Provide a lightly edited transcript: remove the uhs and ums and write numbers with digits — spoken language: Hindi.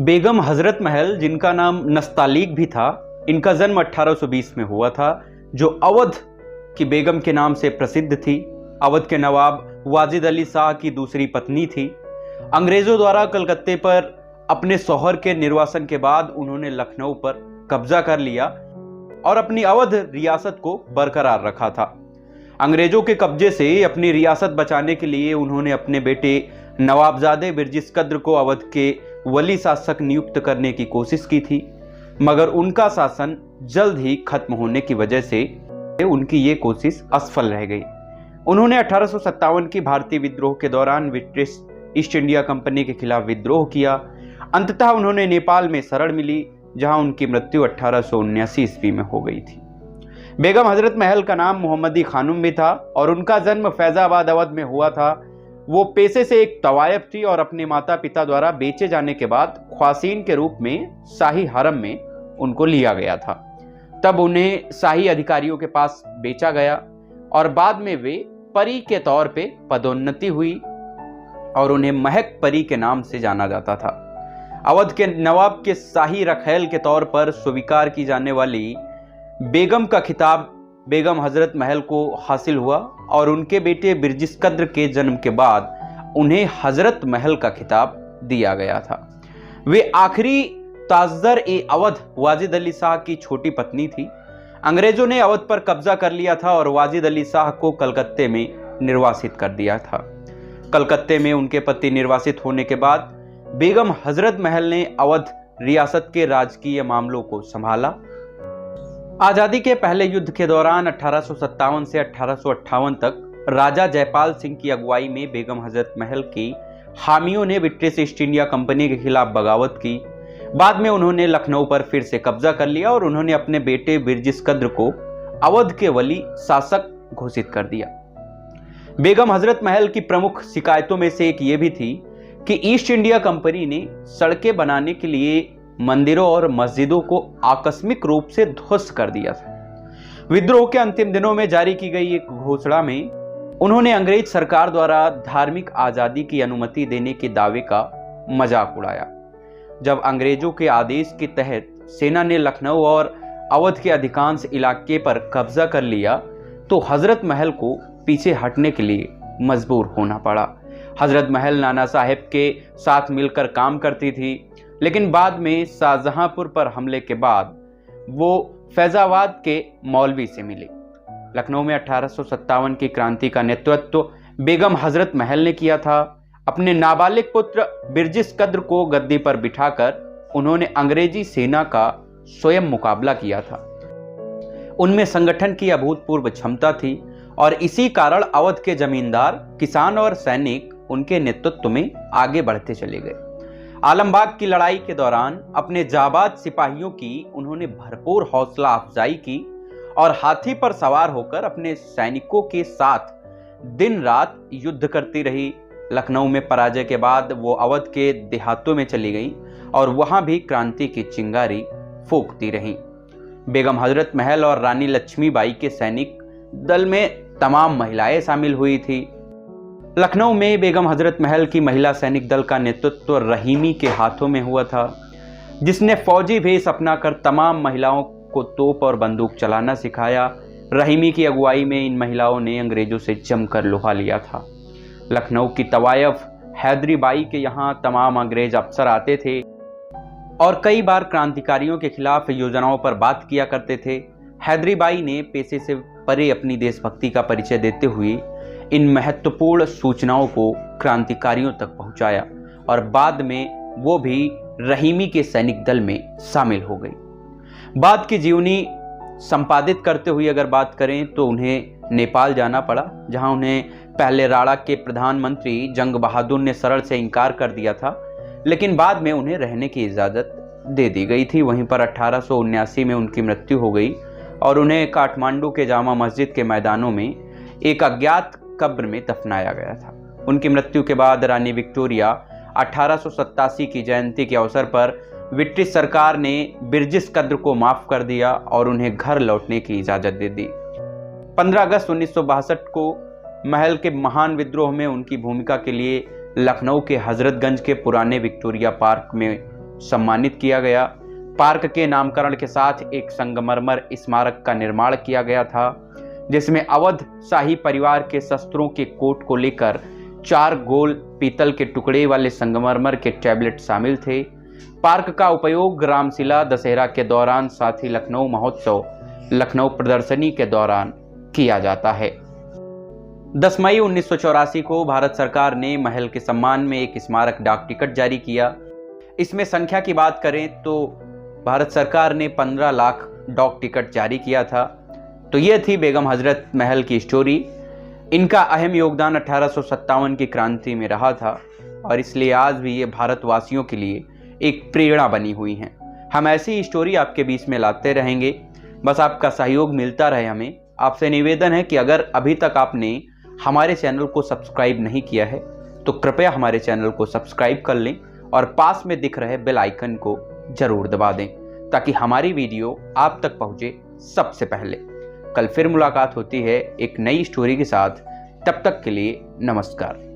बेगम हजरत महल, जिनका नाम नस्तालीक भी था, इनका जन्म 1820 में हुआ था, जो अवध की बेगम के नाम से प्रसिद्ध थी। अवध के नवाब वाजिद अली शाह की दूसरी पत्नी थी। अंग्रेजों द्वारा कलकत्ते पर अपने शौहर के निर्वासन के बाद उन्होंने लखनऊ पर कब्जा कर लिया और अपनी अवध रियासत को बरकरार रखा था। अंग्रेजों के कब्जे से अपनी रियासत बचाने के लिए उन्होंने अपने बेटे नवाबजादे बिरजिस कद्र को अवध के वली शासक नियुक्त करने की कोशिश की थी, मगर उनका शासन जल्द ही खत्म होने की वजह से उनकी ये कोशिश असफल रह गई। उन्होंने 1857 की भारतीय विद्रोह के दौरान ब्रिटिश ईस्ट इंडिया कंपनी के खिलाफ विद्रोह किया। अंततः उन्होंने नेपाल में शरण मिली, जहां उनकी मृत्यु 1879 ईस्वी में हो गई थी। बेगम हजरत महल का नाम मोहम्मदी खानूम भी था और उनका जन्म फैजाबाद अवध में हुआ था। वो पेशे से एक तवायफ थी और अपने माता पिता द्वारा बेचे जाने के बाद ख्वासीन के रूप में शाही हरम में उनको लिया गया था। तब उन्हें शाही अधिकारियों के पास बेचा गया और बाद में वे परी के तौर पे पदोन्नति हुई और उन्हें महक परी के नाम से जाना जाता था। अवध के नवाब के शाही रखैल के तौर पर स्वीकार की जाने वाली बेगम का खिताब बेगम हजरत महल को हासिल हुआ और उनके बेटे बिरजिस कद्र के जन्म के बाद उन्हें हजरत महल का खिताब दिया गया था। वे आखिरी ताजदर ए अवध वाजिद अली शाह की छोटी पत्नी थी। अंग्रेजों ने अवध पर कब्जा कर लिया था और वाजिद अली शाह को कलकत्ते में निर्वासित कर दिया था। कलकत्ते में उनके पति निर्वासित होने के बाद बेगम हजरत महल ने अवध रियासत के राजकीय मामलों को संभाला। आजादी के पहले युद्ध के दौरान 1857 से 1858 तक राजा जयपाल सिंह की अगुवाई में बेगम हजरत महल की हामियों ने ब्रिटिश ईस्ट इंडिया कंपनी के खिलाफ बगावत की। बाद में उन्होंने लखनऊ पर फिर से कब्जा कर लिया और उन्होंने अपने बेटे बिरजिस कद्र को अवध के वली शासक घोषित कर दिया। बेगम हजरत महल की प्रमुख शिकायतों में से एक ये भी थी कि ईस्ट इंडिया कंपनी ने सड़कें बनाने के लिए मंदिरों और मस्जिदों को आकस्मिक रूप से ध्वस्त कर दिया था। विद्रोह के अंतिम दिनों में जारी की गई एक घोषणा में उन्होंने अंग्रेज सरकार द्वारा धार्मिक आजादी की अनुमति देने के दावे का मजाक उड़ाया। जब अंग्रेजों के आदेश के तहत सेना ने लखनऊ और अवध के अधिकांश इलाके पर कब्जा कर लिया तो हजरत महल को पीछे हटने के लिए मजबूर होना पड़ा। हजरत महल नाना साहेब के साथ मिलकर काम करती थी, लेकिन बाद में शाहजहांपुर पर हमले के बाद वो फैजाबाद के मौलवी से मिले। लखनऊ में 1857 की क्रांति का नेतृत्व बेगम हजरत महल ने किया था। अपने नाबालिग पुत्र बिरजिस कद्र को गद्दी पर बिठाकर उन्होंने अंग्रेजी सेना का स्वयं मुकाबला किया था। उनमें संगठन की अभूतपूर्व क्षमता थी और इसी कारण अवध के जमींदार, किसान और सैनिक उनके नेतृत्व में आगे बढ़ते चले गए। आलमबाग की लड़ाई के दौरान अपने जाबाज सिपाहियों की उन्होंने भरपूर हौसला अफजाई की और हाथी पर सवार होकर अपने सैनिकों के साथ दिन रात युद्ध करती रही। लखनऊ में पराजय के बाद वो अवध के देहातों में चली गई और वहां भी क्रांति की चिंगारी फूंकती रही। बेगम हजरत महल और रानी लक्ष्मीबाई के सैनिक दल में तमाम महिलाएं शामिल हुई थी। लखनऊ में बेगम हजरत महल की महिला सैनिक दल का नेतृत्व रहीमी के हाथों में हुआ था, जिसने फौजी भेष अपनाकर तमाम महिलाओं को तोप और बंदूक चलाना सिखाया। रहीमी की अगुवाई में इन महिलाओं ने अंग्रेजों से जमकर लोहा लिया था। लखनऊ की तवायफ हैदरी बाई के यहाँ तमाम अंग्रेज अफसर आते थे और कई बार क्रांतिकारियों के खिलाफ योजनाओं पर बात किया करते थे। हैदरी बाई ने पेशे से परे अपनी देशभक्ति का परिचय देते हुए इन महत्वपूर्ण सूचनाओं को क्रांतिकारियों तक पहुंचाया और बाद में वो भी रहीमी के सैनिक दल में शामिल हो गई। बाद की जीवनी संपादित करते हुए अगर बात करें तो उन्हें नेपाल जाना पड़ा, जहां उन्हें पहले राणा के प्रधानमंत्री जंग बहादुर ने सरल से इनकार कर दिया था, लेकिन बाद में उन्हें रहने की इजाज़त दे दी गई थी। वहीं पर 1879 में उनकी मृत्यु हो गई और उन्हें काठमांडू के जामा मस्जिद के मैदानों में एक अज्ञात कब्र में दफनाया गया था। उनकी मृत्यु के बाद रानी विक्टोरिया 1887 की जयंती के अवसर पर ब्रिटिश सरकार ने बिरजिस कद्र को माफ कर दिया और उन्हें घर लौटने की इजाजत दे दी। 15 अगस्त 1962 को महल के महान विद्रोह में उनकी भूमिका के लिए लखनऊ के हजरतगंज के पुराने विक्टोरिया पार्क में सम्मानित किया गया। पार्क के नामकरण के साथ एक संगमरमर स्मारक का निर्माण किया गया था, जिसमें अवध शाही परिवार के शस्त्रों के कोट को लेकर 4 गोल पीतल के टुकड़े वाले संगमरमर के टैबलेट शामिल थे। पार्क का उपयोग रामशिला दशहरा के दौरान, साथ ही लखनऊ महोत्सव, लखनऊ प्रदर्शनी के दौरान किया जाता है। 10 मई 1984 को भारत सरकार ने महल के सम्मान में एक स्मारक डाक टिकट जारी किया। इसमें संख्या की बात करें तो भारत सरकार ने 15 लाख डाक टिकट जारी किया था। तो यह थी बेगम हजरत महल की स्टोरी। इनका अहम योगदान 1857 की क्रांति में रहा था और इसलिए आज भी ये भारतवासियों के लिए एक प्रेरणा बनी हुई हैं। हम ऐसी स्टोरी आपके बीच में लाते रहेंगे, बस आपका सहयोग मिलता रहे हमें। आपसे निवेदन है कि अगर अभी तक आपने हमारे चैनल को सब्सक्राइब नहीं किया है तो कृपया हमारे चैनल को सब्सक्राइब कर लें और पास में दिख रहे बेल आइकन को जरूर दबा दें ताकि हमारी वीडियो आप तक पहुंचे सबसे पहले। कल फिर मुलाकात होती है एक नई स्टोरी के साथ। तब तक के लिए नमस्कार।